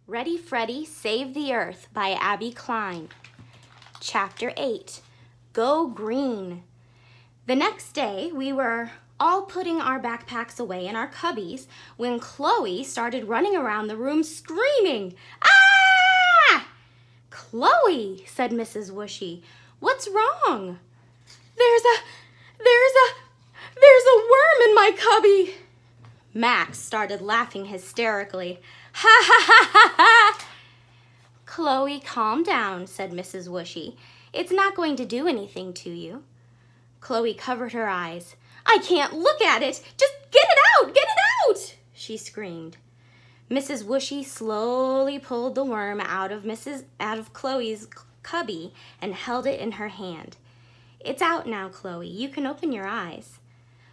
Ready, Freddy, Save the Earth by Abby Klein. Chapter 8, Go Green. The next day, we were all putting our backpacks away in our cubbies when Chloe started running around the room screaming, "Ah!" "Chloe," said Mrs. Whooshy, "what's wrong?" There's a worm in my cubby." Max started laughing hysterically. "Ha ha ha ha ha!" "Chloe, calm down," said Mrs. Whooshy. "It's not going to do anything to you." Chloe covered her eyes. "I can't look at it! Just get it out! Get it out!" she screamed. Mrs. Whooshy slowly pulled the worm out of Chloe's cubby and held it in her hand. "It's out now, Chloe. You can open your eyes."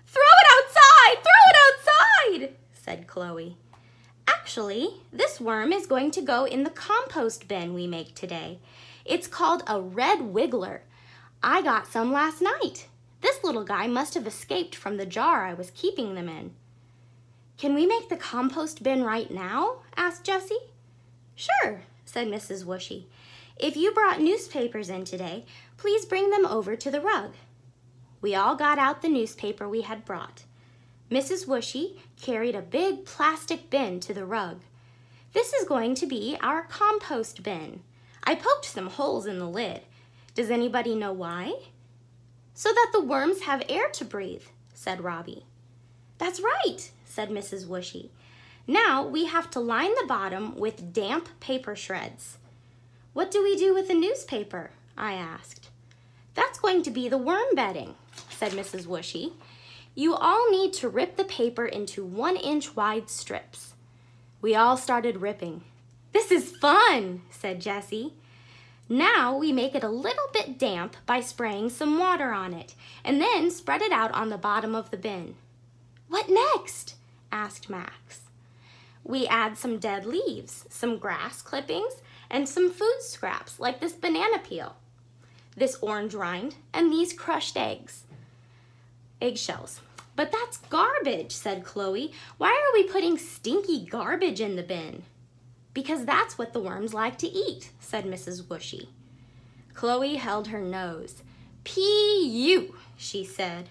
"Throw it outside! Throw it outside!" said Chloe. "Actually, this worm is going to go in the compost bin we make today. It's called a red wiggler. I got some last night. This little guy must have escaped from the jar I was keeping them in." "Can we make the compost bin right now?" asked Jessie. "Sure," said Mrs. Whooshy. "If you brought newspapers in today, please bring them over to the rug." We all got out the newspaper we had brought. Mrs. Whooshy carried a big plastic bin to the rug. "This is going to be our compost bin. I poked some holes in the lid. Does anybody know why?" "So that the worms have air to breathe," said Robbie. "That's right," said Mrs. Whooshy. "Now we have to line the bottom with damp paper shreds." "What do we do with the newspaper?" I asked. "That's going to be the worm bedding," said Mrs. Whooshy. "You all need to rip the paper into 1-inch wide strips." We all started ripping. "This is fun," said Jessie. "Now we make it a little bit damp by spraying some water on it and then spread it out on the bottom of the bin." "What next?" asked Max. "We add some dead leaves, some grass clippings, and some food scraps like this banana peel, this orange rind, and these crushed eggshells." "But that's garbage," said Chloe. "Why are we putting stinky garbage in the bin?" "Because that's what the worms like to eat," said Mrs. Whooshy. Chloe held her nose. "P.U.," she said.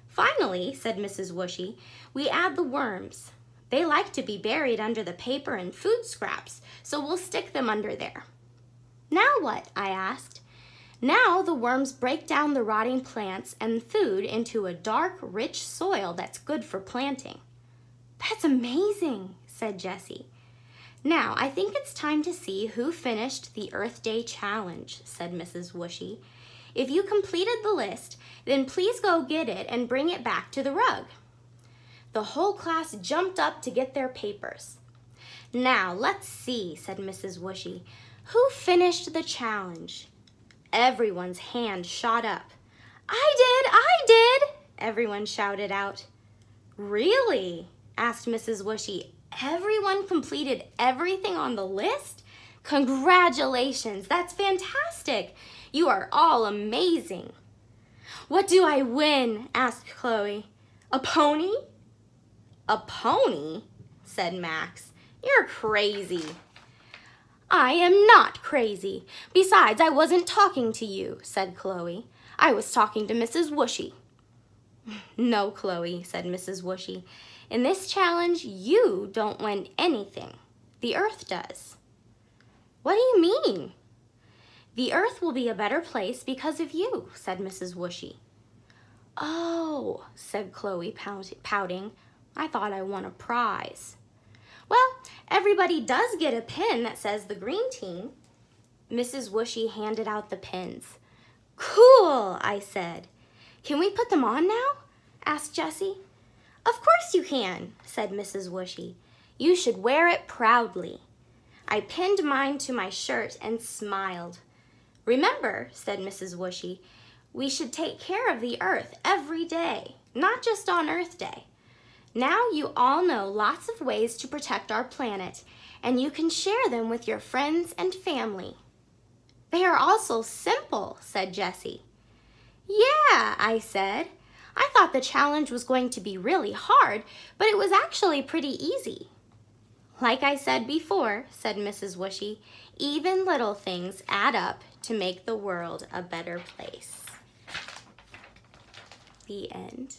"Finally," said Mrs. Whooshy, "we add the worms. They like to be buried under the paper and food scraps, so we'll stick them under there." "Now what?" I asked. "Now the worms break down the rotting plants and food into a dark, rich soil that's good for planting." "That's amazing," said Jessie. "Now I think it's time to see who finished the Earth Day Challenge," said Mrs. Whooshy. "If you completed the list, then please go get it and bring it back to the rug." The whole class jumped up to get their papers. "Now let's see," said Mrs. Whooshy. "Who finished the challenge?" Everyone's hand shot up. I did, everyone shouted out. "Really?" asked Mrs. Whooshy. "Everyone completed everything on the list? Congratulations, that's fantastic. You are all amazing." "What do I win?" asked Chloe. "A pony?" "A pony?" said Max. "You're crazy." "I am not crazy. Besides, I wasn't talking to you," said Chloe. "I was talking to Mrs. Whooshy." "No, Chloe," said Mrs. Whooshy. "In this challenge, you don't win anything. The Earth does." "What do you mean?" "The Earth will be a better place because of you," said Mrs. Whooshy. "Oh," said Chloe, pouting. "I thought I won a prize." "Well, everybody does get a pin that says the green team." Mrs. Whooshy handed out the pins. "Cool," I said. "Can we put them on now?" asked Jessie. "Of course you can," said Mrs. Whooshy. "You should wear it proudly." I pinned mine to my shirt and smiled. "Remember," said Mrs. Whooshy, "we should take care of the Earth every day, not just on Earth Day. Now you all know lots of ways to protect our planet, and you can share them with your friends and family." "They are also simple," said Jessie. "Yeah," I said. "I thought the challenge was going to be really hard, but it was actually pretty easy." Like I said before, said Mrs. Whooshy, even little things add up to make the world a better place. The end.